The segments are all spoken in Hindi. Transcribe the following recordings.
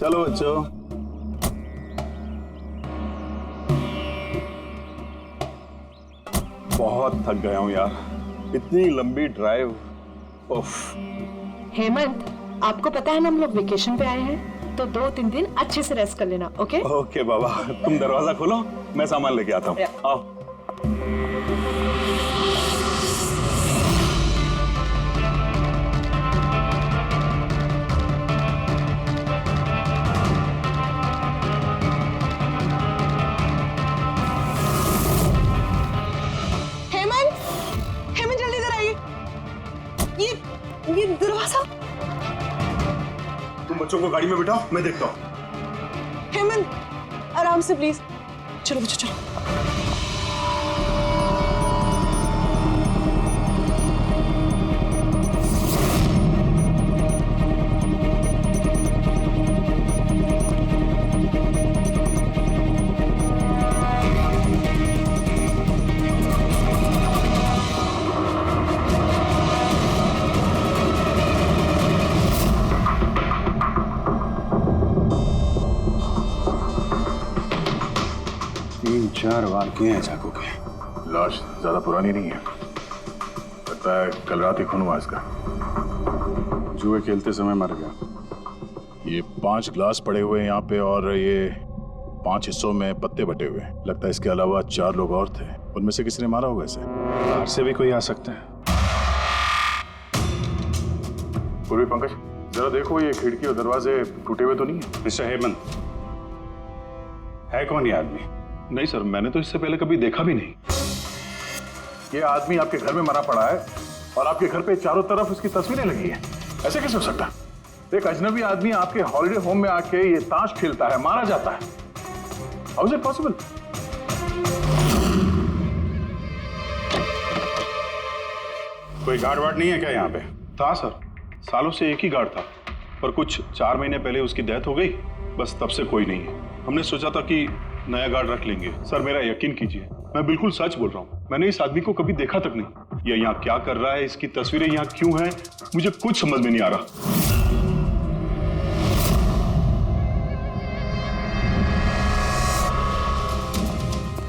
चलो बच्चों। बहुत थक गया हूँ यार, इतनी लंबी ड्राइव। उफ। हेमंत, आपको पता है ना हम लोग वेकेशन पे आए हैं, तो 2-3 दिन अच्छे से रेस्ट कर लेना। ओके ओके बाबा, तुम दरवाजा खोलो, मैं सामान लेके आता हूँ। आओ। हेमंत जल्दी इधर आइए। ये दरवाजा। तुम बच्चों को गाड़ी में बिठाओ, मैं देखता हूँ। हेमंत आराम से प्लीज। चलो बच्चों चलो। चार वार किए हैं चाकू के। लाश ज्यादा पुरानी नहीं है, लगता है कल रात ही खून हुआ इसका। जुए खेलते समय मर गया। ये 5 ग्लास पड़े हुए हैं यहाँ पे और ये 5 हिस्सों में पत्ते बटे हुए हैं। लगता है इसके अलावा 4 लोग और थे, उनमें से किसी ने मारा होगा इसे। बाहर से भी कोई आ सकता है। पूर्वी पंकज, जरा देखो ये खिड़की और दरवाजे टूटे हुए तो नहीं है। मिस्टर हेमंत, है कौन ये आदमी? नहीं सर, मैंने तो इससे पहले कभी देखा भी नहीं। ये आदमी आपके घर में मरा पड़ा है और आपके घर पे चारों तरफ इसकी तस्वीरें लगी हैं। ऐसे कैसे हो सकता है? एक अजनबी आदमी आपके हॉलिडे होम में आके ये ताश खेलता है, मारा जाता है। How is it possible? कोई गार्ड वार्ड नहीं है क्या यहाँ पे? था सर, सालों से एक ही गार्ड था, पर कुछ 4 महीने पहले उसकी डेथ हो गई, बस तब से कोई नहीं है। हमने सोचा था कि नया गार्ड रख लेंगे। सर मेरा यकीन कीजिए, मैं बिल्कुल सच बोल रहा हूँ। मैंने इस आदमी को कभी देखा तक नहीं। ये यहाँ क्या कर रहा है, इसकी तस्वीरें यहाँ क्यों हैं, मुझे कुछ समझ में नहीं आ रहा।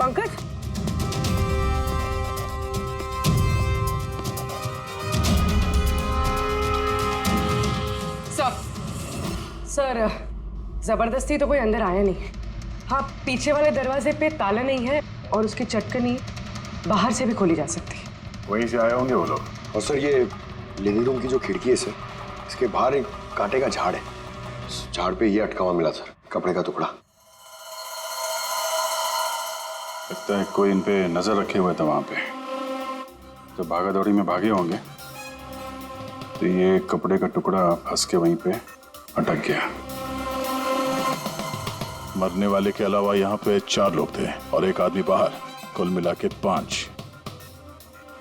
पंकज, सर जबरदस्ती तो कोई अंदर आया नहीं। हाँ, पीछे वाले दरवाजे पे ताला नहीं है और उसकी चटकनी बाहर से भी खोली जा सकती है। वहीं से आए होंगे वो लोग। और सर ये लिविंग रूम की जो खिड़की है सर, इसके बाहर एक कांटे का झाड़ है। उस झाड़ पे ये अटका हुआ मिला सर, कपड़े का टुकड़ा। लगता है कोई इन पे नजर रखे हुए था वहां पे। जब भागा दौड़ी में भागे होंगे तो ये कपड़े का टुकड़ा फंस के वहीं पे अटक गया। मरने वाले के अलावा यहाँ पे 4 लोग थे और एक आदमी बाहर, कुल मिला के 5।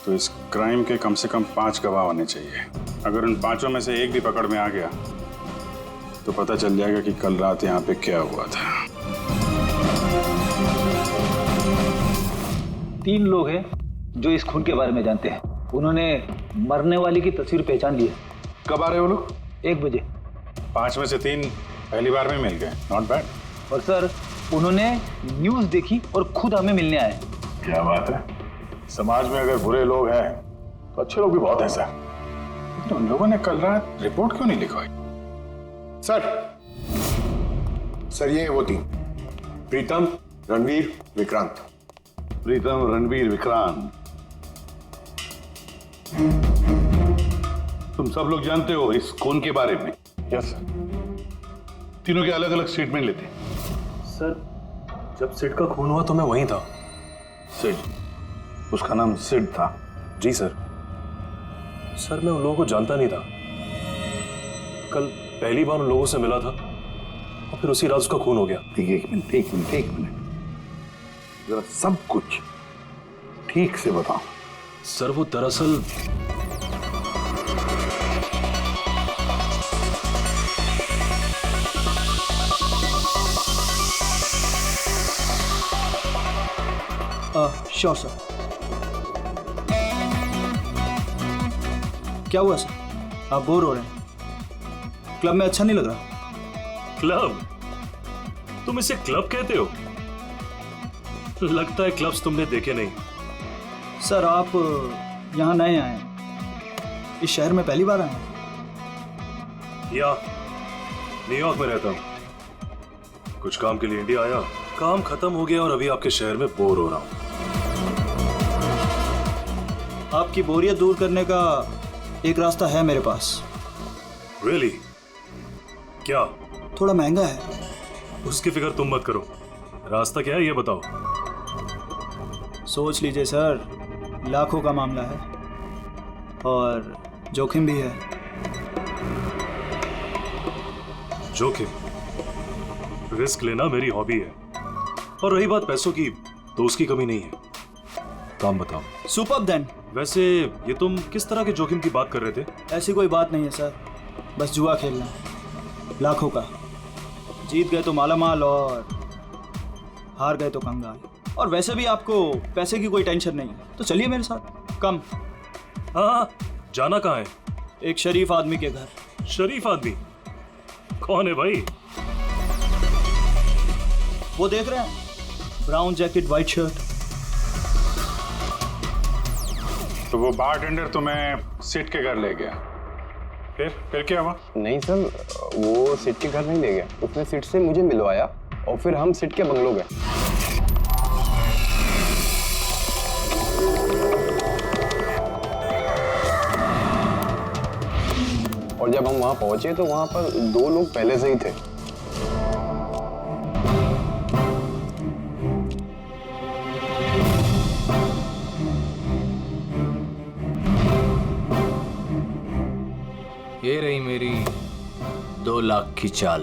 तो इस क्राइम के कम से कम 5 गवाह होने चाहिए। अगर उन 5 में से एक भी पकड़ में आ गया तो पता चल जाएगा कि कल रात यहाँ पे क्या हुआ था। 3 लोग हैं जो इस खून के बारे में जानते हैं। उन्होंने मरने वाली की तस्वीर पहचान ली है। कब आ रहे हो लोग? 1 बजे। 5 में से 3 पहली बार में मिल गए, नॉट बैड। और सर उन्होंने न्यूज़ देखी और खुद हमें मिलने आए। क्या बात है, समाज में अगर बुरे लोग हैं तो अच्छे लोग भी बहुत हैं सर। तो उन लोगों ने कल रात रिपोर्ट क्यों नहीं लिखवाई? सर ये वो 3, प्रीतम, रणवीर, विक्रांत। प्रीतम, रणवीर, विक्रांत, तुम सब लोग जानते हो इस खून के बारे में? Yes sir. तीनों के अलग अलग स्टेटमेंट लेते हैं। सर जब सिड का खून हुआ तो मैं वहीं था। सिड? उसका नाम सिड था? जी सर। सर मैं उन लोगों को जानता नहीं था। कल पहली बार उन लोगों से मिला था और फिर उसी रात उसका खून हो गया। एक मिनट, जरा सब कुछ ठीक से बताओ। सर वो दरअसल श्योर सर। क्या हुआ सर, आप बोर हो रहे हैं? क्लब में अच्छा नहीं लग रहा? क्लब? तुम इसे क्लब कहते हो? लगता है क्लब्स तुमने देखे नहीं। सर आप यहाँ नए आए हैं, इस शहर में पहली बार आए हैं? या न्यूयॉर्क में रहता हूँ, कुछ काम के लिए इंडिया आया, काम खत्म हो गया और अभी आपके शहर में बोर हो रहा हूँ। आपकी बोरियत दूर करने का एक रास्ता है मेरे पास। Really? क्या? थोड़ा महंगा है। उसकी फिक्र तुम मत करो, रास्ता क्या है ये बताओ। सोच लीजिए सर, लाखों का मामला है और जोखिम भी है। जोखिम? रिस्क लेना मेरी हॉबी है, और रही बात पैसों की तो उसकी कमी नहीं है। काम बताओ। Superb then. वैसे ये तुम किस तरह के जोखिम की बात कर रहे थे? ऐसी कोई बात नहीं है सर, बस जुआ खेलना है, लाखों का। जीत गए तो मालामाल और हार गए तो कंगाल। और वैसे भी आपको पैसे की कोई टेंशन नहीं है, तो चलिए मेरे साथ। कम। हाँ, जाना कहाँ है? एक शरीफ आदमी के घर। शरीफ आदमी? कौन है भाई? वो देख रहे हैं, ब्राउन जैकेट वाइट शर्ट। तो वो बारटेंडर तुम्हें सिट के घर ले गया, फिर क्या हुआ? नहीं सर, वो सिट के घर नहीं ले गया, उसने सिट से मुझे मिलवाया और फिर हम सिट के बंगलो गए। और जब हम वहां पहुंचे तो वहां पर 2 लोग पहले से ही थे। ये रही मेरी 2 लाख की चाल।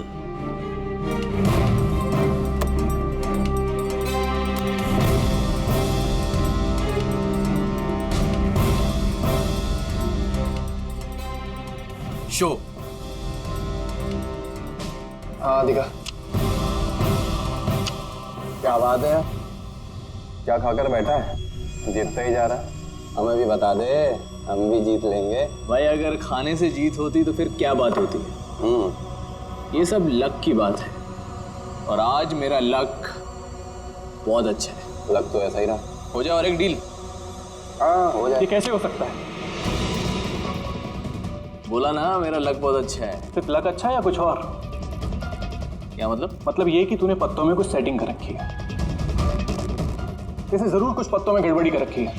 शो। हाँ दिखा। क्या बात है, क्या खाकर बैठा है? जीतता ही जा रहा। हमें भी बता दे, हम भी जीत लेंगे। भाई अगर खाने से जीत होती तो फिर क्या बात होती है? ये सब लक की बात है, और आज मेरा लक बहुत अच्छा है। लक तो ऐसा ही रहा। हो जाए और एक डील। हाँ हो जाए। ये कैसे हो सकता है? बोला ना मेरा लक बहुत अच्छा है। सिर्फ लक अच्छा है या कुछ और? क्या मतलब? मतलब ये कि तूने पत्तों में कुछ सेटिंग कर रखी है। इसे जरूर कुछ पत्तों में गड़बड़ी कर रखी है।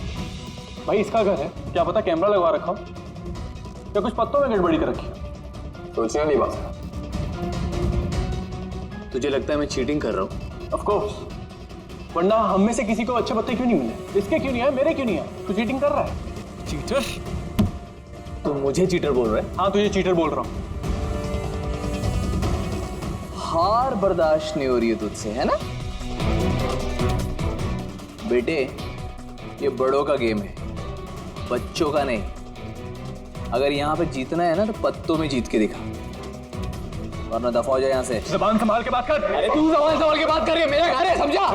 भाई इसका घर है, क्या पता कैमरा लगवा रखा हो या कुछ पत्तों में गड़बड़ी कर रखी है। सोचने वाली बात। तुझे लगता है मैं चीटिंग कर रहा हूँ? ऑफ कोर्स, वरना हम में से किसी को अच्छे पत्ते क्यों नहीं मिले? इसके क्यों नहीं है, मेरे क्यों नहीं है? तू चीटिंग कर रहा है। चीटर? तू मुझे चीटर बोल रहा है? हाँ तुझे चीटर बोल रहा हूँ। हार बर्दाश्त नहीं हो रही है तुझसे, है ना? बेटे ये बड़ों का गेम है, बच्चों का नहीं। अगर यहाँ पे जीतना है ना तो पत्तों में जीत के दिखा, वरना दफा हो जाए यहाँ से। ज़बान संभाल के बात कर। अरे तू ज़बान संभाल के बात कर रही है, मेरा घर है, समझा?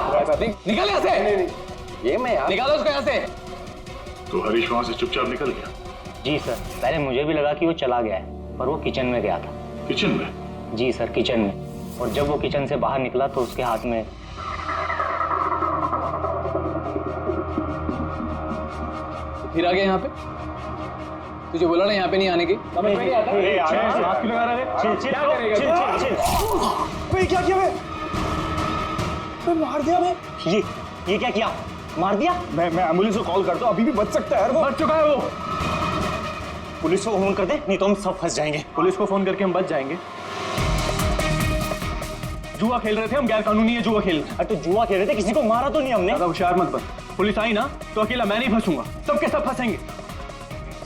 निकल यहाँ से। ये मैं यार। निकालो उसको यहाँ से। तो हरीश वहां से चुपचाप निकल गया? जी सर, पहले मुझे भी लगा कि वो चला गया है, पर वो किचन में गया था। किचन में? जी सर, किचन में। और जब वो किचन से बाहर निकला तो उसके हाथ में फिर आ गया यहाँ पे। तुझे बोला ना यहाँ पे नहीं आने की। क्या किया मैं मार दिया मैं। ये क्या किया? मार दिया? मैं एम्बुलेंस को कॉल करता हूँ, अभी भी बच सकता है। वो बच चुका है। वो पुलिस को फोन कर दे, नहीं तो हम सब फंस जाएंगे। पुलिस को फोन करके हम बच जाएंगे। जुआ खेल रहे थे हम, गैर कानूनी है जुआ खेल। अरे तो जुआ खेल रहे थे, किसी को मारा तो नहीं हमने। ज्यादा होशियार मत बन। पुलिस आई ना तो अकेला मैं नहीं फंसूंगा, सबके सब फंसेंगे।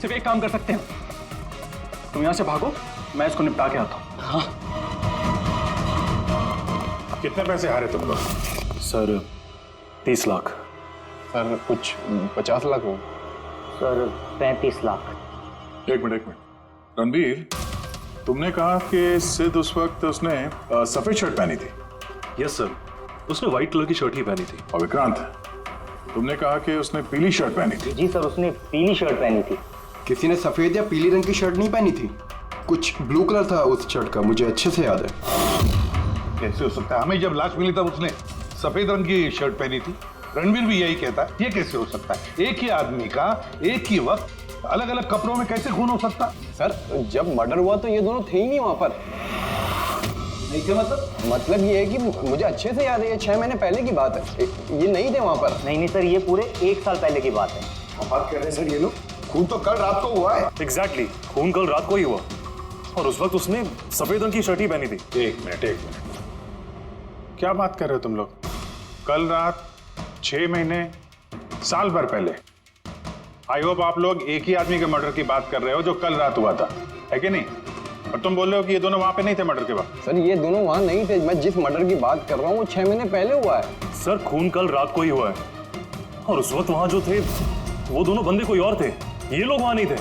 सिर्फ एक काम कर सकते हैं, तुम यहाँ से भागो, मैं इसको निपटा के आता हूँ। हाँ। कितने पैसे हारे तुम लोग? सर 30 लाख। सर कुछ 50 लाख हो। सर 35 लाख। एक मिनट रणबीर, तुमने कहा कि सिद्ध उस वक्त उसने सफेद शर्ट पहनी थी। यस सर, उसने व्हाइट कलर की शर्ट ही पहनी थी। और विक्रांत, तुमने कहा कि उसने पीली शर्ट पहनी थी। जी सर, उसने पीली शर्ट पहनी थी। किसी ने सफेद या पीली रंग की शर्ट नहीं पहनी थी, कुछ ब्लू कलर था उस शर्ट का, मुझे अच्छे से याद है। कैसे हो सकता है? हमें जब लाश मिली तब उसने सफेद रंग की शर्ट पहनी थी। रणवीर भी यही कहता है। ये कैसे हो सकता है? एक ही आदमी का एक ही वक्त अलग अलग कपड़ों में कैसे खून हो सकता? सर जब मर्डर हुआ तो ये दोनों थे ही नहीं वहां पर। नहीं थे मतलब ये है कि मुझे अच्छे से याद है, ये 6 महीने पहले की बात है। ये नहीं थे वहां पर। नहीं सर, ये पूरे 1 साल पहले की बात है। क्या बात कर रहे हैं सर ये लोग? खून तो कल रात को हुआ है। एग्जैक्टली, खून कल रात को ही हुआ और उस वक्त उसने सफेद रंग की शर्ट ही पहनी थी। एक मिनट, क्या बात कर रहे हो तुम लोग? कल रात 6 महीने साल भर पहले। आई होप आप लोग एक ही आदमी के मर्डर की बात कर रहे हो जो कल रात हुआ था, है कि नहीं? और तुम बोल रहे हो कि ये दोनों वहां पे नहीं थे मर्डर के वक्त। सर ये दोनों वहां नहीं थे। मैं जिस मर्डर की बात कर रहा हूँ वो 6 महीने पहले हुआ है। सर खून कल रात को ही हुआ है और उस वक्त वहां जो थे वो दोनों बंदे कोई और थे, ये लोग वहां नहीं थे।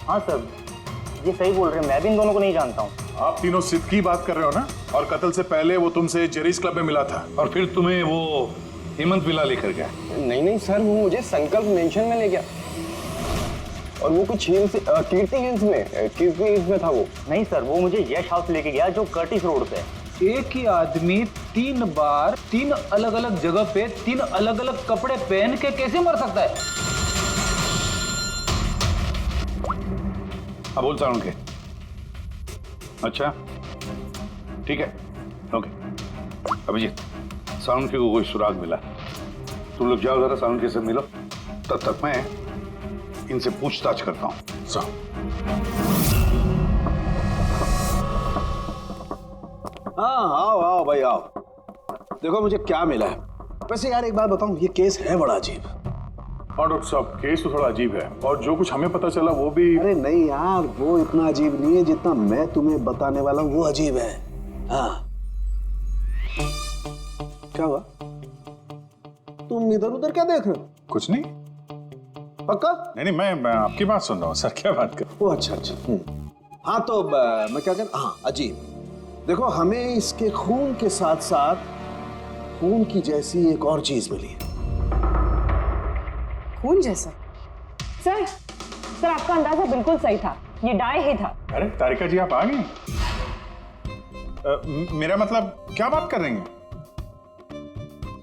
हाँ सर, ये सही बोल रहे हैं, मैं भी इन दोनों को नहीं जानता हूँ। आप तीनों सिद्ध की बात कर रहे हो ना? और कत्ल से पहले वो तुमसे जेरीज क्लब में मिला था और फिर तुम्हें वो हेमंत विला लेकर गया? नहीं सर, वो मुझे संकल्प मेंशन में ले गया और वो कुछ कीर्ति हिल्स में था वो। नहीं सर, वो मुझे यश हाउस लेके गया जो कर्टिस रोड पे है। एक ही आदमी 3 बार 3 अलग अलग जगह पे 3 अलग अलग कपड़े पहन के कैसे मर सकता है? हाँ बोल साउंड के। अच्छा ठीक है, ओके। अभिजीत, साउंड के को कोई सुराग मिला? तुम लोग जाओ जरा साउंड के से मिलो, तब तक मैं इनसे पूछताछ करता हूँ। हाँ आओ भाई आओ, देखो मुझे क्या मिला है। वैसे यार एक बात बताऊं, ये केस है बड़ा अजीब। और डॉक्टर साहब केस तो थोड़ा अजीब है और जो कुछ हमें पता चला वो भी। अरे नहीं यार, वो इतना अजीब नहीं है जितना मैं तुम्हें बताने वाला हूँ वो अजीब है। हाँ क्या हुआ? तुम इधर उधर क्या देख रहे हो? कुछ नहीं। पक्का? नहीं, मैं आपकी बात सुन रहा हूँ सर। क्या बात कर? ओ अच्छा। हाँ तो मैं क्या कर, हाँ अजीब। देखो हमें इसके खून के साथ साथ खून की जैसी एक और चीज मिली है। खून जैसा? सर आपका अंदाजा बिल्कुल सही था, ये डाई ही था। अरे तारिका जी आप आ गई? मेरा मतलब क्या बात कर रही हैं?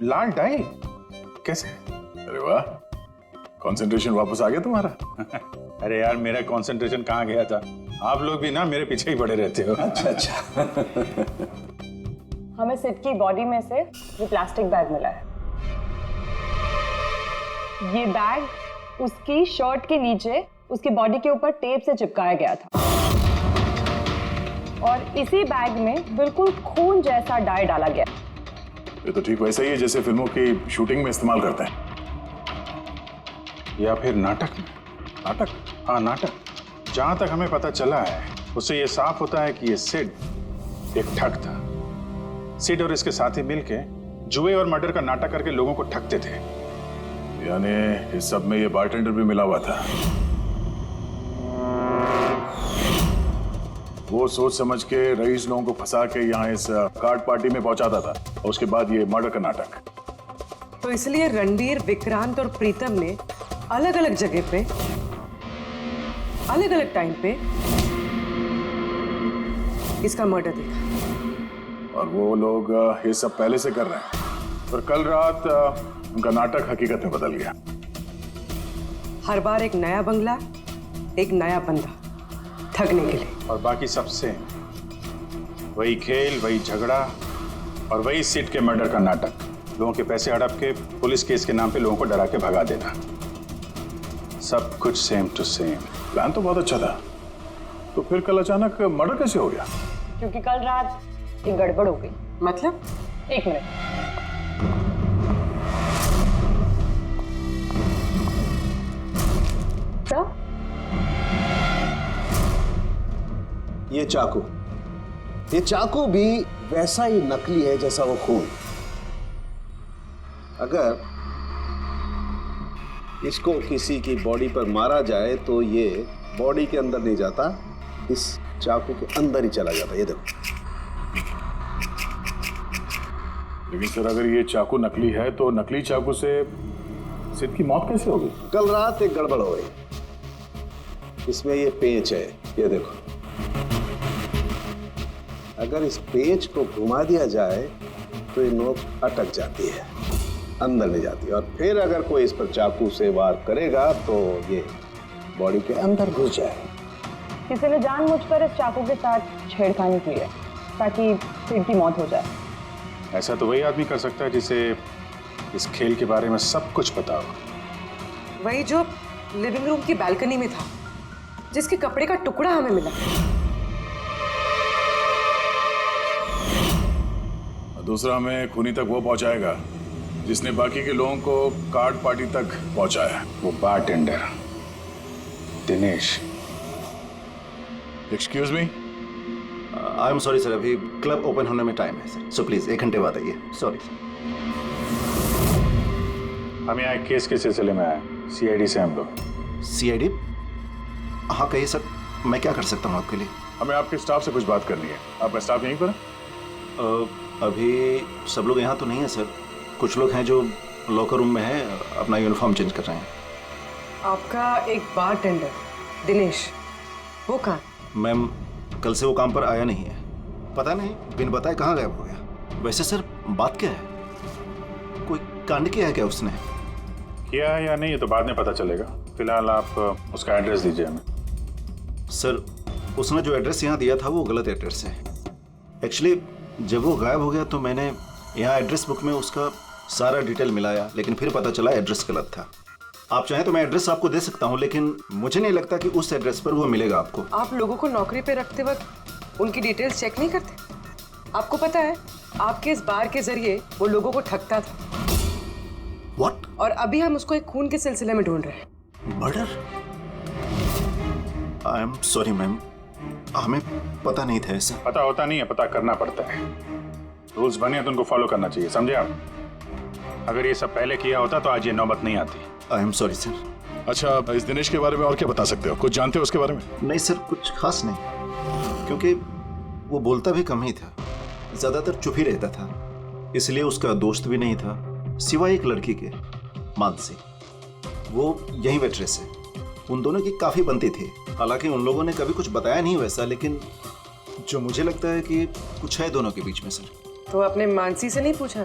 लाल डाई कैसे? अरे वाह, कंसंट्रेशन वापस आ गया तुम्हारा। अरे यार मेरा कंसंट्रेशन कहाँ गया था? आप लोग भी ना मेरे पीछे ही पड़े रहते हो। अच्छा। हमें सिड की बॉडी में से ये प्लास्टिक बैग मिला है। ये बैग उसकी शर्ट के नीचे उसकी बॉडी के ऊपर टेप से चिपकाया गया था और इसी बैग में बिल्कुल खून जैसा डाई डाला गया। ये तो ठीक वैसा ही है जैसे फिल्मों की शूटिंग में इस्तेमाल करते हैं। या फिर नाटक में? नाटक? हाँ नाटक। जहां तक हमें पता चला है उससे ये साफ होता है कि ये सिड एक ठग था। सिड और इसके साथी मिलके जुए और मर्डर का नाटक करके लोगों को ठगते थे। यानी इस सब में ये बारटेंडर भी मिला हुआ था। वो सोच समझ के रईस लोगों को फंसा के यहाँ इस कार्ड पार्टी में पहुंचाता था और उसके बाद ये मर्डर का नाटक। तो इसलिए रणवीर, विक्रांत और प्रीतम ने अलग अलग जगह पे अलग अलग टाइम पे इसका मर्डर देखा और वो लोग ये सब पहले से कर रहे हैं। पर कल रात उनका नाटक हकीकत में बदल गया। हर बार एक नया बंगला, एक नया बंदा ठगने के लिए। और बाकी सबसे वही खेल, वही झगड़ा और वही सिड के मर्डर का नाटक। लोगों के पैसे हड़प के पुलिस केस के नाम पे लोगों को डरा के भगा देना। सब कुछ सेम टू सेम। प्लान तो बहुत अच्छा था, तो फिर कल अचानक मर्डर कैसे हो गया? क्योंकि कल रात एक गड़बड़ हो गई। मतलब? एक मिनट। सर ये चाकू भी वैसा ही नकली है जैसा वो खून। अगर इसको किसी की बॉडी पर मारा जाए तो ये बॉडी के अंदर नहीं जाता, इस चाकू के अंदर ही चला जाता। ये देखो। लेकिन सर अगर ये चाकू नकली है तो नकली चाकू से सिड की मौत कैसे होगी? कल रात एक गड़बड़ हो गई। इसमें ये पेंच है, ये देखो। अगर इस पेज को घुमा दिया जाए तो ये नोक अटक जाती है, अंदर नहीं जाती, और फिर अगर कोई इस पर चाकू से वार करेगा तो ये बॉडी के अंदर घुस जाए। किसी ने जानबूझकर इस चाकू के साथ छेड़खानी की है ताकि सिड की मौत हो जाए। ऐसा तो वही आदमी कर सकता है जिसे इस खेल के बारे में सब कुछ पता हो। वही जो लिविंग रूम की बालकनी में था, जिसके कपड़े का टुकड़ा हमें मिला। दूसरा हमें खूनी तक वो पहुंचाएगा जिसने बाकी के लोगों को कार्ड पार्टी तक पहुंचाया। वो bartender Dinesh. Excuse me, I am sorry sir, अभी क्लब ओपन होने में टाइम है सर, सो प्लीज 1 घंटे बाद आइए। सॉरी। हम यहाँ एक केस के सिलसिले में आए, सीआईडी से हम लोग। सीआईडी? हाँ कहिए सर, मैं क्या कर सकता हूँ आपके लिए? हमें आपके स्टाफ से कुछ बात करनी है। आपका स्टाफ यहीं पर है? अभी सब लोग यहाँ तो नहीं है सर, कुछ लोग हैं जो लॉकर रूम में है, अपना यूनिफॉर्म चेंज कर रहे हैं। आपका एक बारटेंडर दिनेश, वो कहाँ? मैम कल से वो काम पर आया नहीं है, पता नहीं बिन बताए कहाँ गायब हो गया। वैसे सर बात क्या है, कोई कांड किया है क्या उसने? किया है या नहीं ये तो बाद में पता चलेगा, फिलहाल आप उसका एड्रेस दीजिए हमें। सर उसने जो एड्रेस यहाँ दिया था वो गलत एड्रेस है। एक्चुअली जब वो गायब हो गया तो मैंने यहाँ एड्रेस बुक में उसका सारा डिटेल मिलाया, लेकिन फिर पता चला एड्रेस गलत था। आप चाहें तो मैं एड्रेस आपको दे सकता हूँ, लेकिन मुझे नहीं लगता कि उस एड्रेस पर वो मिलेगा आपको। आप लोगों को नौकरी पे रखते वक्त उनकी डिटेल्स चेक नहीं करते? आपको पता है आपके इस बार के जरिए वो लोगों को ठगता था। What? और अभी हम उसको एक खून के सिलसिले में ढूंढ रहे हैं। Murder? I am sorry ma'am, हमें पता नहीं था ऐसा। पता होता नहीं है, पता करना पड़ता है। रूल्स बने तो उनको फॉलो करना चाहिए, समझे आप? अगर ये सब पहले किया होता तो आज ये नौबत नहीं आती। I am sorry sir. अच्छा, इस दिनेश के बारे में और क्या बता सकते हो? कुछ जानते हो उसके बारे में? नहीं सर, कुछ खास नहीं, क्योंकि वो बोलता भी कम ही था, ज्यादातर चुप ही रहता था। इसलिए उसका दोस्त भी नहीं था सिवाय एक लड़की के, मानसी। वो यही वेट्रेस है। उन दोनों की काफी बनती थी, हालांकि उन लोगों ने कभी कुछ बताया नहीं वैसा, लेकिन जो मुझे लगता है कि कुछ है दोनों के बीच में सर। तो आपने मानसी से नहीं पूछा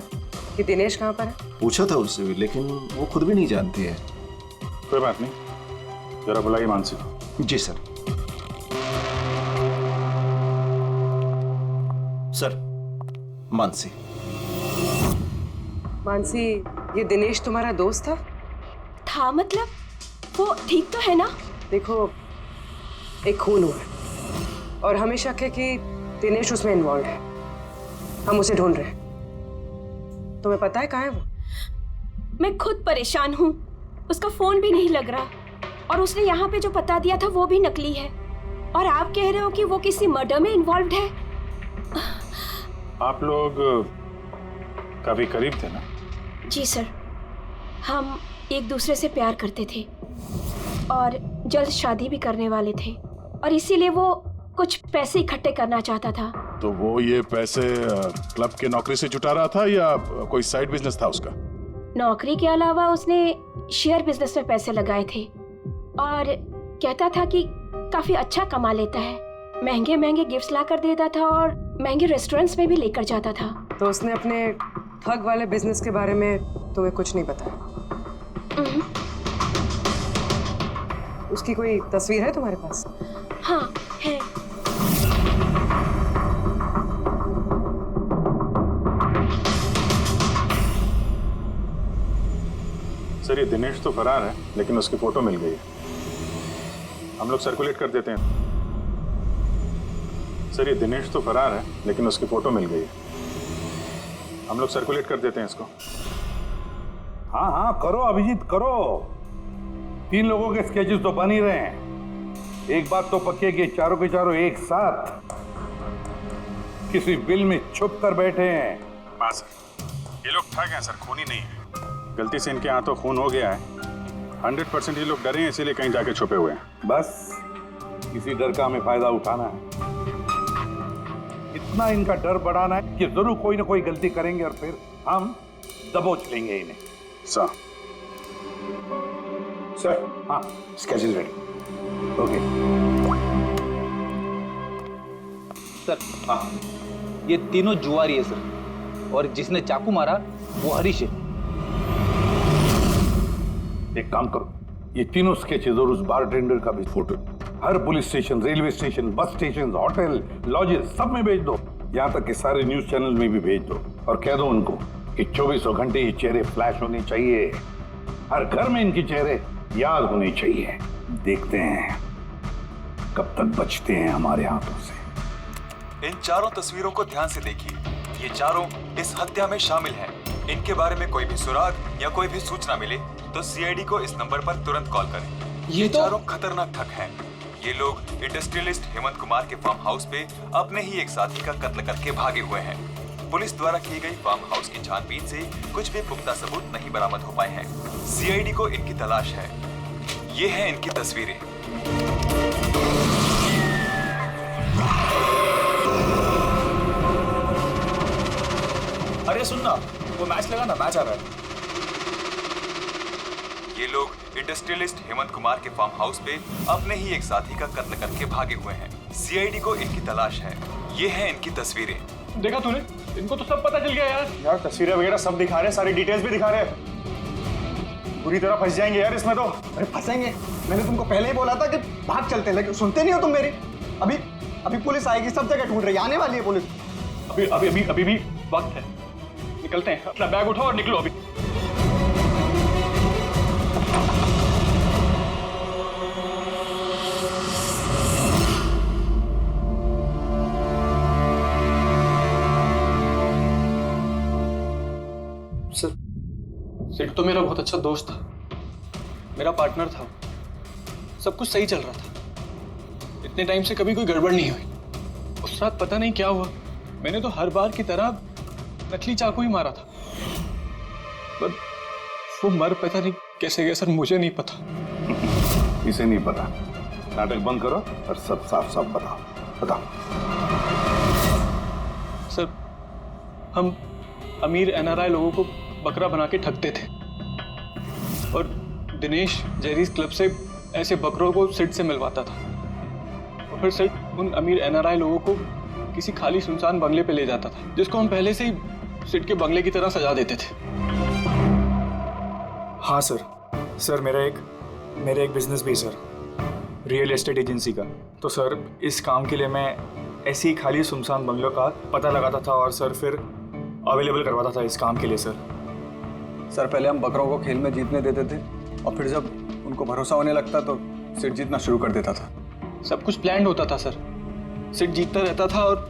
कि दिनेश कहाँ पर है? पूछा था उससे भी, लेकिन वो खुद भी नहीं जानती है। कोई बात नहीं, जरा बुलाइए मानसी को। जी सर। सर, मानसी। मानसी, ये दिनेश तुम्हारा दोस्त था? था मतलब? वो ठीक तो है ना? देखो, एक खून हुआ है और हमें शक है कि दिनेश उसमें इन्वॉल्व है। हम उसे ढूंढ रहे हैं। तुम्हें पता है कहाँ है वो? मैं खुद परेशान हूँ, उसका फोन भी नहीं लग रहा, और उसने यहाँ पे जो बता दिया था वो भी नकली है, और आप कह रहे हो कि वो किसी मर्डर में इन्वॉल्व है। आप लोग काफी करीब थे ना? जी सर, हम एक दूसरे से प्यार करते थे और जल्द शादी भी करने वाले थे, और इसीलिए वो कुछ पैसे इकट्ठे करना चाहता था। तो वो ये पैसे क्लब के नौकरी से जुटा रहा था या कोई साइड बिजनेस था उसका? नौकरी के अलावा उसने शेयर बिजनेस में पैसे लगाए थे, और कहता था कि काफी अच्छा कमा लेता है। महंगे महंगे गिफ्ट्स ला कर देता था और महंगे रेस्टोरेंट्स में भी लेकर जाता था। तो उसने अपने ठग वाले बिजनेस के बारे में तुम्हें कुछ नहीं बताया? उसकी कोई तस्वीर है तुम्हारे पास? हाँ है। सर ये दिनेश तो फरार है, लेकिन उसकी फोटो मिल गई है। हम लोग सर्कुलेट कर देते हैं। सर ये दिनेश तो फरार है, लेकिन उसकी फोटो मिल गई है। हम लोग सर्कुलेट कर देते हैं इसको। हाँ हाँ करो अभिजीत करो। 3 लोगों के स्केचेस तो बन ही रहे हैं। एक बात तो पक्की है कि चारों के चारों एक साथ किसी बिल में छुप कर बैठे हैं। हाँ सर, ये लोग ठग हैं सर, खूनी नहीं है। गलती से इनके हाथों खून हो गया है। 100% ये लोग डरे हैं, इसीलिए कहीं जाके छुपे हुए हैं। बस इसी डर का हमें फायदा उठाना है। इतना इनका डर बढ़ाना है कि जरूर कोई ना कोई गलती करेंगे और फिर हम दबोच लेंगे इन्हें। सर सर हाँ स्केचेस रेडी। ओके सर हाँ, ये तीनों जुआरी है सर, और जिसने चाकू मारा वो हरीश है। एक काम करो, ये तीनों स्केचेस और उस बारटेंडर का भी फोटो हर police station, railway station, bus station, hotel, lodges सब में भेज दो। यहाँ तक कि सारे न्यूज चैनल में भी भेज दो और कह दो उनको कि 24 घंटे ये चेहरे फ्लैश होने चाहिए, हर घर में इनके चेहरे याद होने चाहिए। देखते हैं कब तक बचते हैं हमारे हाथों से। इन चारों तस्वीरों को ध्यान से देखिए, ये चारों इस हत्या में शामिल हैं। इनके बारे में कोई भी सुराग या कोई भी सूचना मिले तो सीआईडी को इस नंबर पर तुरंत कॉल करें। ये चारों खतरनाक ठग हैं। ये लोग इंडस्ट्रियलिस्ट हेमंत कुमार के फार्म हाउस पे अपने ही एक साथी का कत्ल करके भागे हुए हैं। पुलिस द्वारा की गई फार्म हाउस की छानबीन से कुछ भी पुख्ता सबूत नहीं बरामद हो पाए हैं। सीआईडी को इनकी तलाश है। ये हैं इनकी तस्वीरें। अरे सुनना, वो मैच लगा ना, मैच आ रहा है। ये लोग इंडस्ट्रियलिस्ट हेमंत कुमार के फार्म हाउस पे अपने ही एक साथी का कत्ल करके भागे हुए हैं। सीआईडी को इनकी तलाश है। ये हैं इनकी तस्वीरें। देखा तूने, इनको तो सब पता चल गया यार। यार तस्वीरें वगैरह सब दिखा रहे हैं, सारी डिटेल्स भी दिखा रहे हैं। पूरी तरह फंस जाएंगे यार इसमें तो। अरे फंसेंगे, मैंने तुमको पहले ही बोला था कि भाग चलते हैं, लेकिन सुनते नहीं हो तुम मेरी। अभी पुलिस आएगी, सब जगह ढूंढ रही है, आने वाली है पुलिस। अभी भी वक्त है, निकलते हैं। अपना बैग उठाओ और निकलो अभी। सिड तो मेरा बहुत अच्छा दोस्त था, मेरा पार्टनर था, सब कुछ सही चल रहा था। इतने टाइम से कभी कोई गड़बड़ नहीं हुई। उस रात पता नहीं क्या हुआ, मैंने तो हर बार की तरह नकली चाकू ही मारा था, पर वो मर पता नहीं कैसे गया सर, मुझे नहीं पता। इसे नहीं पता, नाटक बंद करो और सब साफ साफ बताओ। सर, हम अमीर एनआरआई लोगों को बकरा बना के ठगते थे और दिनेश जेरीज क्लब से ऐसे बकरों को सिड से मिलवाता था, और फिर सिड उन अमीर एनआरआई लोगों को किसी खाली सुनसान बंगले पे ले जाता था, जिसको हम पहले से ही सिड के बंगले की तरह सजा देते थे। हाँ सर मेरा एक बिजनेस भी सर, रियल एस्टेट एजेंसी का। तो सर इस काम के लिए मैं ऐसे ही खाली सुनसान बंगलों का पता लगाता था और सर फिर अवेलेबल करवाता था इस काम के लिए। सर पहले हम बकरों को खेल में जीतने देते थे और फिर जब उनको भरोसा होने लगता तो सिड जीतना शुरू कर देता था। सब कुछ प्लान्ड होता था सर, सिड जीतता रहता था और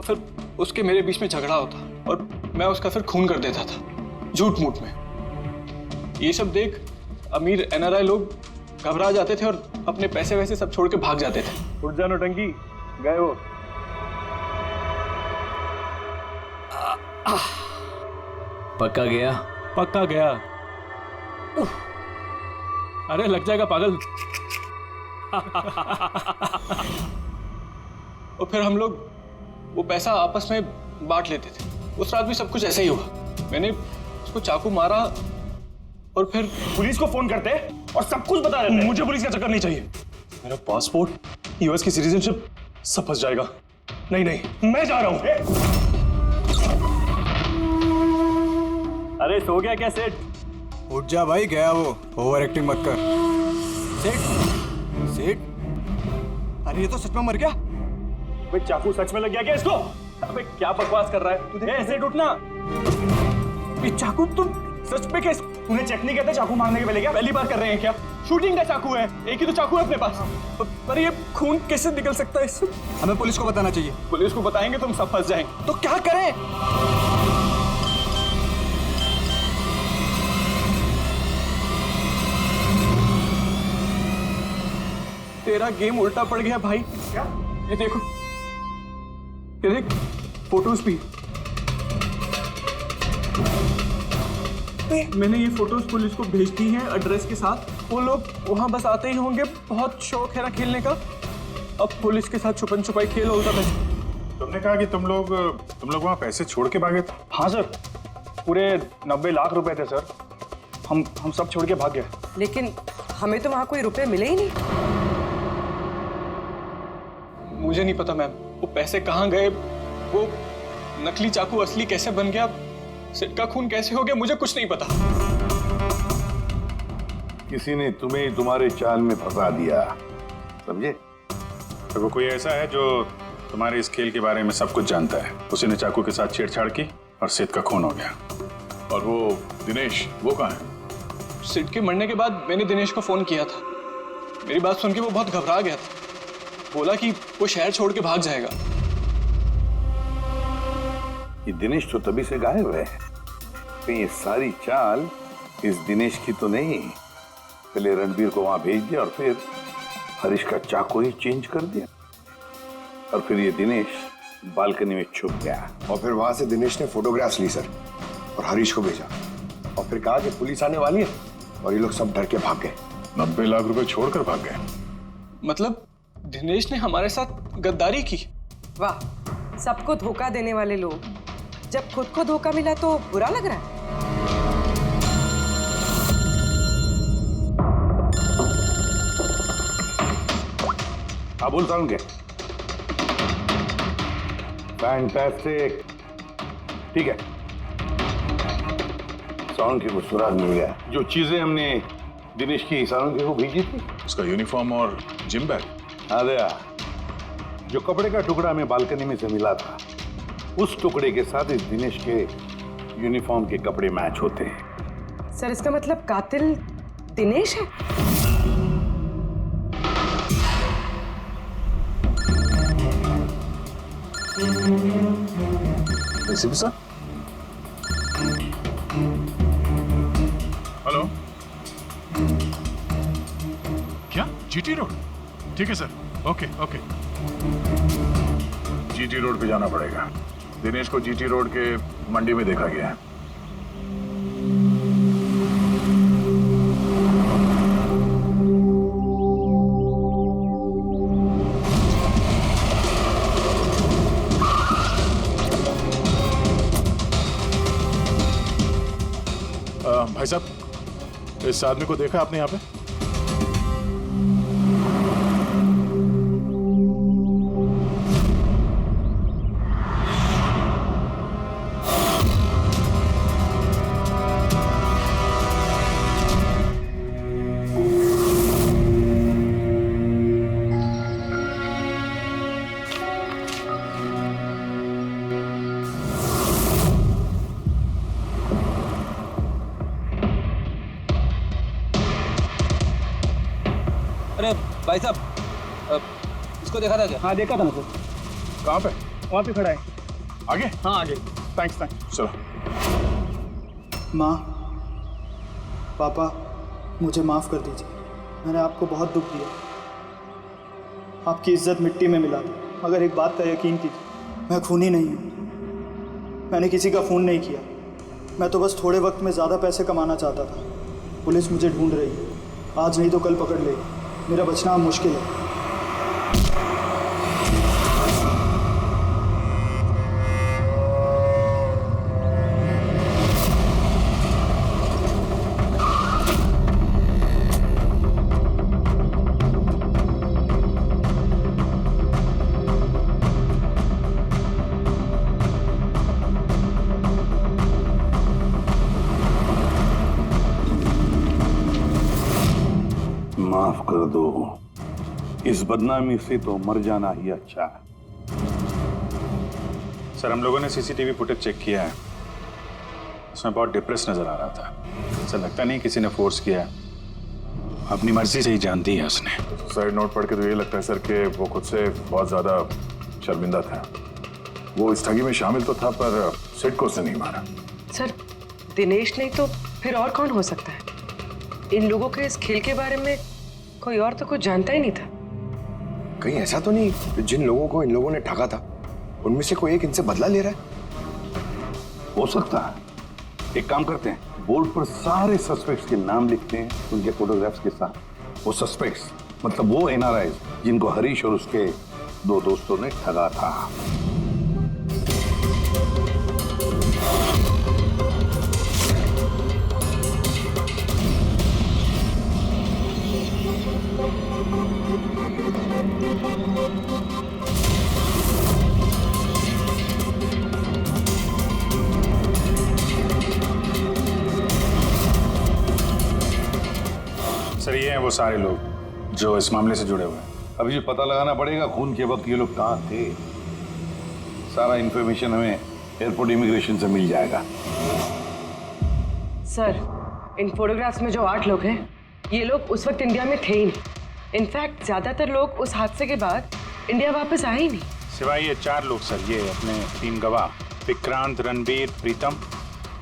फिर उसके मेरे बीच में झगड़ा होता और मैं उसका फिर खून कर देता था झूठ मूठ में। ये सब देख अमीर एनआरआई लोग घबरा जाते थे और अपने पैसे वैसे सब छोड़ के भाग जाते थे। उठ जानो टंकी, गए हो। पक्का गया? पक्का गया। अरे लग जाएगा पागल। और फिर हम लोग वो पैसा आपस में बांट लेते थे। उस रात भी सब कुछ ऐसे ही हुआ। मैंने उसको चाकू मारा और फिर पुलिस को फोन करते और सब कुछ बता देते। मुझे पुलिस का चक्कर नहीं चाहिए। मेरा पासपोर्ट, यूएस की सिटीजनशिप सब फंस जाएगा। नहीं, मैं जा रहा हूं। अरे सो गया क्या सेठ? उठ जा भाई, गया वो, ओवर एक्टिंग मत कर। सेठ, अरे ये तो सच में मर गया। भाई चाकू सच में लग गया क्या इसको? अबे क्या बकवास कर रहा है? सेठ उठना। ये चाकू तुम सच में कैसे? तूने चेक नहीं कहते चाकू मारने के पहले? क्या पहली बार कर रहे हैं क्या? शूटिंग का चाकू है, एक ही तो चाकू है अपने पास। पर ये खून कैसे निकल सकता है इससे? हमें पुलिस को बताना चाहिए। पुलिस को बताएंगे तुम सब फंस जाएंगे। तो क्या करें? तेरा गेम उल्टा पड़ गया भाई। क्या? ये देखो, ये देख फोटोज भी। मैंने ये फोटोज पुलिस को भेज दी हैं एड्रेस के साथ। वो लोग वहां बस आते ही होंगे, बहुत शौक है ना खेलने का। अब पुलिस के साथ छुपन छुपाई खेल होता था। तुमने कहा कि तुम लोग वहां पैसे छोड़ के भागे थे? हाँ सर, पूरे 90 लाख रुपए थे सर। हम सब छोड़ के भाग गए। लेकिन हमें तो वहां कोई रुपए मिले ही नहीं। मुझे नहीं पता मैम, वो पैसे कहाँ गए, वो नकली चाकू असली कैसे बन गया, सिड का खून कैसे हो गया, मुझे कुछ नहीं पता। किसी ने तुम्हें तुम्हारे चाल में फंसा दिया, समझे? तो वो कोई ऐसा है जो तुम्हारे इस खेल के बारे में सब कुछ जानता है। उसी ने चाकू के साथ छेड़छाड़ की और सिड का खून हो गया। और वो दिनेश, वो कहाँ है? सिड के मरने के बाद मैंने दिनेश को फोन किया था। मेरी बात सुन के वो बहुत घबरा गया था, बोला कि वो शहर छोड़ के भाग जाएगा। ये दिनेश तो तभी से गायब है। कहीं ये सारी चाल इस दिनेश की तो नहीं? पहले रणबीर को वहां भेज दिया और फिर हरीश का चाकू ही चेंज कर दिया, और फिर ये दिनेश बालकनी में छुप गया। और फिर वहां से दिनेश ने फोटोग्राफ्स ली सर और हरीश को भेजा, और फिर कहा कि पुलिस आने वाली है, और ये लोग सब डर के भाग गए। 90 लाख रुपए छोड़कर भाग गए। मतलब दिनेश ने हमारे साथ गद्दारी की? वाह, सबको धोखा देने वाले लोग। जब खुद को धोखा मिला तो बुरा लग रहा है। हाँ बोल साउंड के। फैंटास्टिक, ठीक है। साउंड के को सुराग मिल गया। जो चीजें हमने दिनेश की साउंड के को भेजी थी, उसका यूनिफॉर्म और जिम बैग। हाँ दया, जो कपड़े का टुकड़ा हमें बालकनी में से मिला था, उस टुकड़े के साथ इस दिनेश के यूनिफॉर्म के कपड़े मैच होते हैं। सर, इसका मतलब कातिल दिनेश है? एसीपी साहब, हेलो। क्या जीटी रोड? ठीक है sir, okay okay. GT road पे जाना पड़ेगा। दिनेश को जीटी रोड के मंडी में देखा गया है। भाई साहब, इस आदमी को देखा आपने यहाँ पे? अरे भाई साहब, इसको देखा था क्या? हाँ देखा था ना सर। कहाँ पे? वहाँ पे खड़ा है। आगे? हाँ आगे। Thanks thanks. चलो। माँ, पापा, मुझे माफ़ कर दीजिए। मैंने आपको बहुत दुख दिया। आपकी इज्जत मिट्टी में मिला दी। मगर एक बात का यकीन कीजिए, मैं खूनी नहीं हूँ। मैंने किसी का खून नहीं किया। मैं तो बस थोड़े वक्त में ज़्यादा पैसे कमाना चाहता था। पुलिस मुझे ढूंढ रही है, आज नहीं तो कल पकड़ लेगी। मेरा बचना अब मुश्किल है। माफ कर दो, इस बदनामी से तो मर जाना ही अच्छा है। सर, हम लोगों ने सीसीटीवी फुटेज चेक किया है। उसमें बहुत डिप्रेस नजर आ रहा था। ऐसा लगता नहीं किसी ने फोर्स किया है, अपनी मर्जी से ही जान दी है उसने। साइड नोट पढ़ के तो ये लगता है सर कि वो खुद से बहुत ज्यादा शर्मिंदा था। वो इस ठगी में शामिल तो था, पर सिड को उसने नहीं मारा। सर, दिनेश नहीं तो फिर और कौन हो सकता है? इन लोगों के इस खेल के बारे में कोई और तो कुछ जानता ही नहीं था। कहीं ऐसा तो नहीं जिन लोगों को इन लोगों ने ठगा था, उनमें से कोई एक इनसे बदला ले रहा है? हो सकता है। एक काम करते हैं, बोर्ड पर सारे सस्पेक्ट्स के नाम लिखते हैं, उनके फोटोग्राफ्स के साथ। वो सस्पेक्ट्स मतलब वो एनआरआईज जिनको हरीश और उसके दो दोस्तों ने ठगा था। सर ये हैं वो सारे लोग जो इस मामले से जुड़े हुए हैं। अभी पता लगाना पड़ेगा खून के वक्त ये लोग कहाँ थे। सारा इंफॉर्मेशन हमें एयरपोर्ट इमिग्रेशन से मिल जाएगा। सर, इन फोटोग्राफ्स में जो 8 लोग हैं, ये लोग उस वक्त इंडिया में थे ही नहीं। इनफैक्ट ज्यादातर लोग उस हादसे के बाद इंडिया वापस आए ही नहीं। सिवाय ये 4 लोग सर, ये अपने 3 गवाह विक्रांत, रणबीर, प्रीतम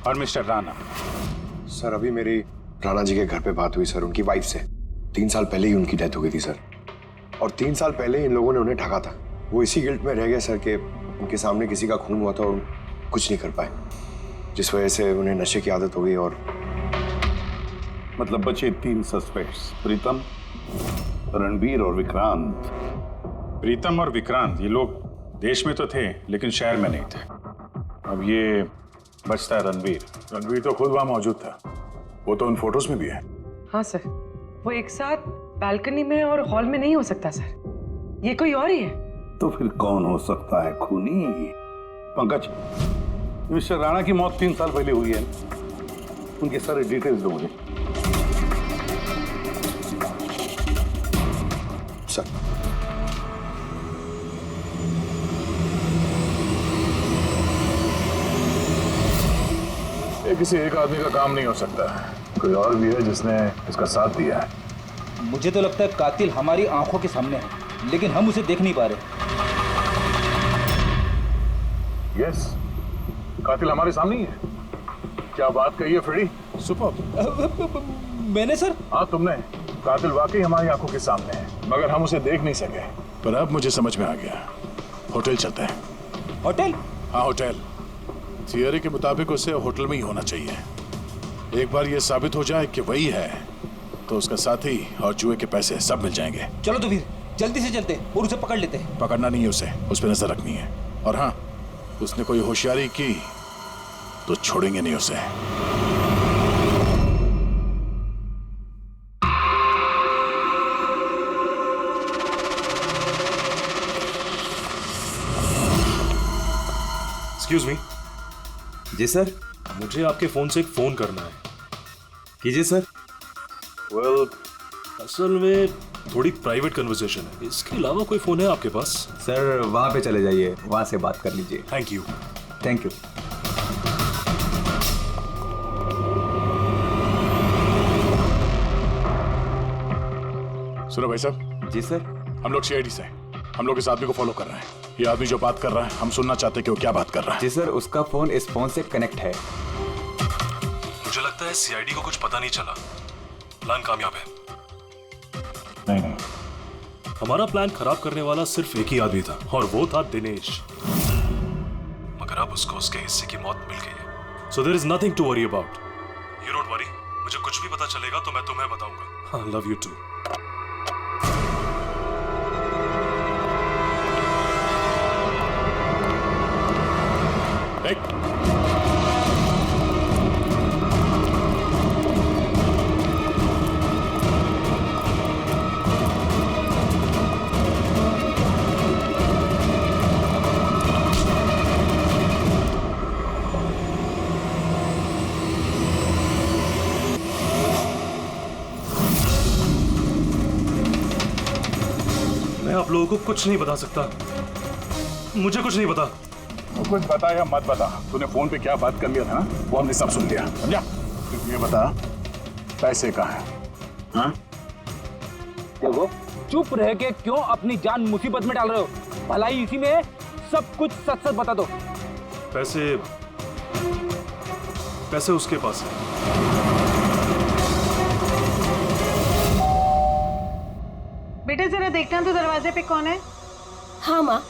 और मिस्टर राणा। सर अभी मेरी राणा जी के घर पे बात हुई सर उनकी वाइफ से। 3 साल पहले ही उनकी डेथ हो गई थी सर, और 3 साल पहले ही इन लोगों ने उन्हें ठगा था। वो इसी गिल्ट में रह गए सर कि उनके सामने किसी का खून हुआ था और कुछ नहीं कर पाए, जिस वजह से उन्हें नशे की आदत हो गई। और मतलब बचे 3 सस्पेक्ट्स, प्रीतम, रणबीर और विक्रांत। प्रीतम और विक्रांत ये लोग देश में तो थे लेकिन शहर में नहीं थे। अब ये बचता है रणबीर। रणबीर तो खुद वहां मौजूद था, वो तो उन फोटोज में भी है। हाँ सर, वो एक साथ बालकनी में और हॉल में नहीं हो सकता सर, ये कोई और ही है। तो फिर कौन हो सकता है खूनी? पंकज, मिस्टर राणा की मौत 3 साल पहले हुई है, उनके सारे डिटेल्स दो मुझे। सर ये किसी एक आदमी का काम नहीं हो सकता, कोई और भी है जिसने इसका साथ दिया है। मुझे तो लगता है कातिल हमारी आंखों के सामने है, लेकिन हम उसे देख नहीं पा रहे। यस, कातिल हमारे सामने ही है। क्या बात कही है फ्रेडी, सुपर। मैंने सर? हाँ तुमने। कातिल वाकई हमारी आंखों के सामने है, मगर हम उसे देख नहीं सके। पर अब मुझे समझ में आ गया, होटल चलते हैं। होटल? हाँ होटल। थियरी के मुताबिक उसे होटल में ही होना चाहिए। एक बार ये साबित हो जाए कि वही है तो उसका साथी और जुए के पैसे सब मिल जाएंगे। चलो तो फिर जल्दी से चलते और उसे पकड़ लेते हैं। पकड़ना नहीं है उसे, उस पर नजर रखनी है। और हाँ, उसने कोई होशियारी की तो छोड़ेंगे नहीं उसे। Excuse me. जी सर। मुझे आपके फोन से एक फोन करना है। कीजिए सर। वेल, असल में थोड़ी प्राइवेट कन्वर्सेशन है, इसके अलावा कोई फोन है आपके पास? सर वहां पे चले जाइए, वहां से बात कर लीजिए। Thank you. Thank you. सुनो भाई साहब। जी सर। हम लोग सीआईडी से हैं। हम लोग इस आदमी को फॉलो कर रहे हैं। ये आदमी जो बात कर रहा है, हम सुनना चाहते हैं कि वो क्या बात कर रहा है। जी सर, उसका फोन इस फोन से कनेक्ट है। मुझे लगता है सीआईडी को कुछ पता नहीं चला। प्लान कामयाब है। नहीं, हमारा प्लान खराब करने वाला सिर्फ एक ही आदमी था, और वो था दिनेश। मगर अब उसको उसके हिस्से की मौत मिल गई है। So there is nothing to worry about. You don't worry, मुझे कुछ भी पता चलेगा तो मैं तुम्हें बताऊंगा। I love you too. मैं आप लोगों को कुछ नहीं बता सकता। मुझे कुछ नहीं पता। तो कुछ बता या मत बता, तूने फोन पे क्या बात कर लिया था ना, वो हमने सब सुन लिया, समझा? ये बता, पैसे कहाँ हैं? हाँ? देखो, चुप रह के क्यों अपनी जान मुसीबत में डाल रहे हो? भलाई इसी में है, सब कुछ सच सच बता दो। पैसे उसके पास है। बेटे जरा देखना तो दरवाजे पे कौन है? हाँ माँ।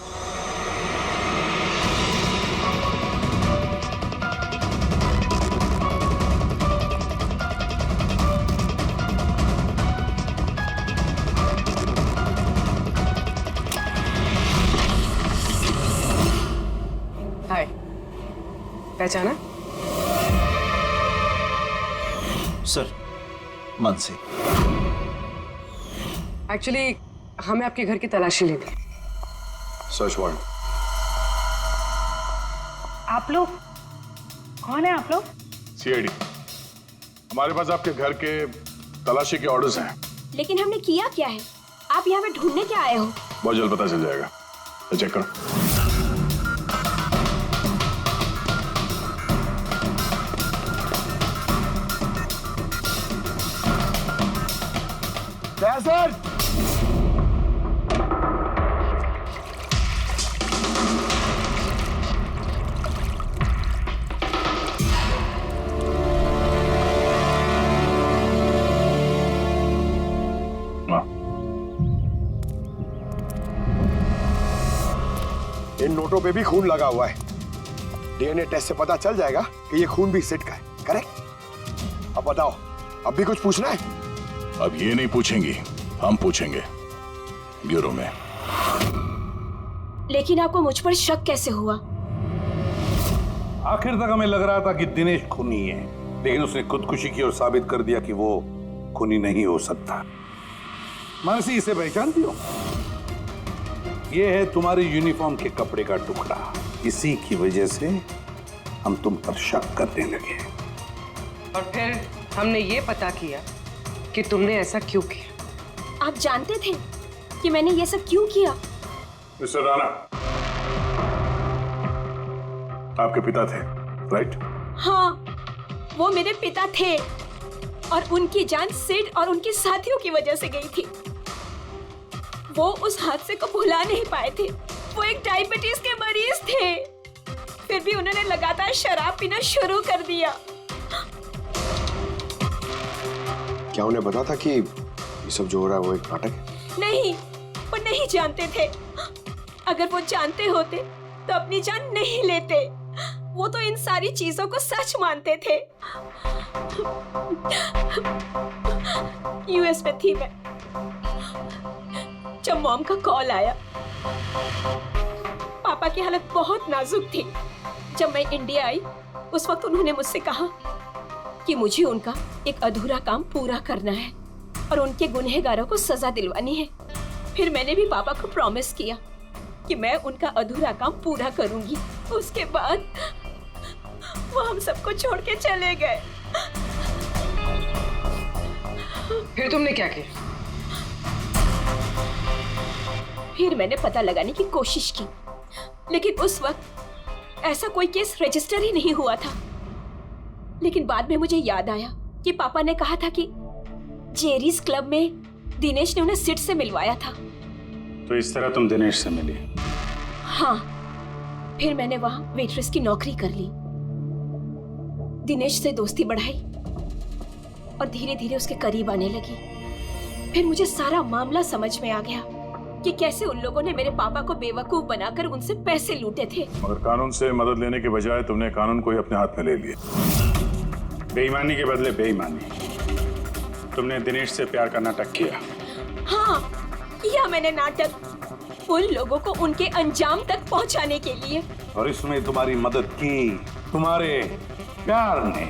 हाय, पहचाना? सर, मानसी। एक्चुअली हमें आपके घर की तलाशी लेनी। Search warrant. आप लोग कौन है? आप लोग? सीआईडी। हमारे पास आपके घर के तलाशी के ऑर्डर्स हैं। लेकिन हमने किया क्या है? आप यहाँ पे ढूंढने क्या आए हो? बहुत जल्द पता चल जाएगा। तो चेक करो। सर इन नोटों पे भी खून लगा हुआ है। डीएनए टेस्ट से पता चल जाएगा कि ये खून भी सिड का है। करेक्ट? अब बताओ, अब भी कुछ पूछना है? अब ये नहीं पूछेंगी, हम पूछेंगे ब्यूरो में। लेकिन आपको मुझ पर शक कैसे हुआ? आखिर तक हमें लग रहा था कि दिनेश खूनी है, लेकिन उसने खुदकुशी की और साबित कर दिया कि वो खूनी नहीं हो सकता। मानसी, इसे पहचानती हो? ये है तुम्हारी यूनिफॉर्म के कपड़े का टुकड़ा। इसी की वजह से हम तुम पर शक करने लगे और फिर हमने ये पता किया कि तुमने ऐसा क्यों किया। आप जानते थे कि मैंने ये सब क्यों किया? मिस्टर राणा, आपके पिता थे, राइट? हाँ, वो मेरे पिता थे और उनकी जान सिड और उनके साथियों की वजह से गई थी। वो उस हादसे को भुला नहीं पाए थे। वो एक डायबिटीज के मरीज थे, फिर भी उन्होंने लगातार शराब पीना शुरू कर दिया। क्या उन्हें पता था कि ये सब जो हो रहा है वो एक नाटक है? नहीं, वो नहीं जानते थे। अगर वो जानते होते तो अपनी जान नहीं लेते। वो तो इन सारी चीजों को सच मानते थे। यूएस में थी मैं जब मॉम का कॉल आया। पापा की हालत बहुत नाजुक थी। जब मैं इंडिया आई उस वक्त उन्होंने मुझसे कहा कि मुझे उनका एक अधूरा काम पूरा करना है और उनके गुनहगारों को सजा दिलवानी है। फिर मैंने भी पापा को प्रॉमिस किया कि मैं उनका अधूरा काम पूरा करूंगी। उसके बाद वो हम सबको छोड़ के चले गए। फिर तुमने क्या किया? फिर मैंने पता लगाने की कोशिश की, लेकिन उस वक्त ऐसा कोई केस रजिस्टर ही नहीं हुआ था। लेकिन बाद में मुझे याद आया कि पापा ने कहा था कि जेरीज क्लब में दिनेश ने उन्हें सिड से मिलवाया था। तो इस तरह तुम दिनेश से मिली? हाँ, फिर मैंने वहां वेट्रेस की नौकरी कर ली। दिनेश से दोस्ती बढ़ाई और धीरे धीरे उसके करीब आने लगी। फिर मुझे सारा मामला समझ में आ गया कि कैसे उन लोगों ने मेरे पापा को बेवकूफ बनाकर उनसे पैसे लूटे थे। मगर कानून से मदद लेने के बजाय तुमने कानून को ही अपने हाथ में ले लिया। बेईमानी के बदले बेईमानी। तुमने दिनेश से प्यार का नाटक किया। हाँ, किया मैंने नाटक उन लोगों को उनके अंजाम तक पहुंचाने के लिए। और इसमें तुम्हारी मदद की तुम्हारे प्यार ने,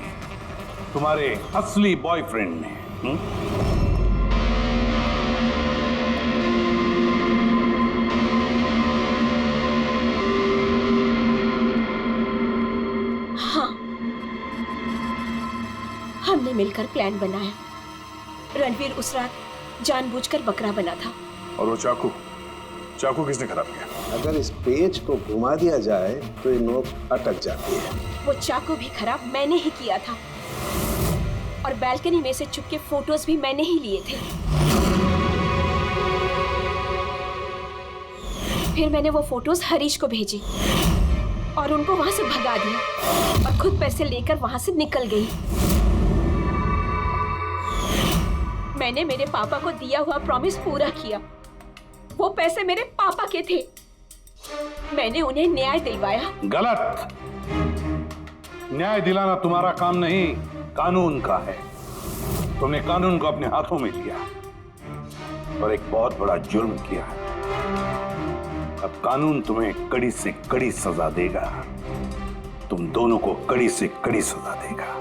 तुम्हारे असली बॉयफ्रेंड ने। हाँ, हमने मिलकर प्लान बनाया। रणवीर उस रात जानबूझकर बकरा बना था। और वो चाकू किसने खराब किया? अगर इस पेज को घुमा दिया जाए तो ये नोक अटक जाती है। वो चाकू भी खराब मैंने ही किया था और बालकनी में से चुपके फोटोज भी मैंने ही लिए थे। फिर मैंने वो फोटोज हरीश को भेजी और उनको वहां से भगा दिया और खुद पैसे लेकर वहां से निकल गई। मैंने मेरे पापा को दिया हुआ प्रॉमिस पूरा किया। वो पैसे मेरे पापा के थे। मैंने उन्हें न्याय दिलवाया। गलत। न्याय दिलाना तुम्हारा काम नहीं, कानून का है। तुमने कानून को अपने हाथों में लिया और एक बहुत बड़ा जुर्म किया। अब कानून तुम्हें कड़ी से कड़ी सजा देगा। तुम दोनों को कड़ी से कड़ी सजा देगा।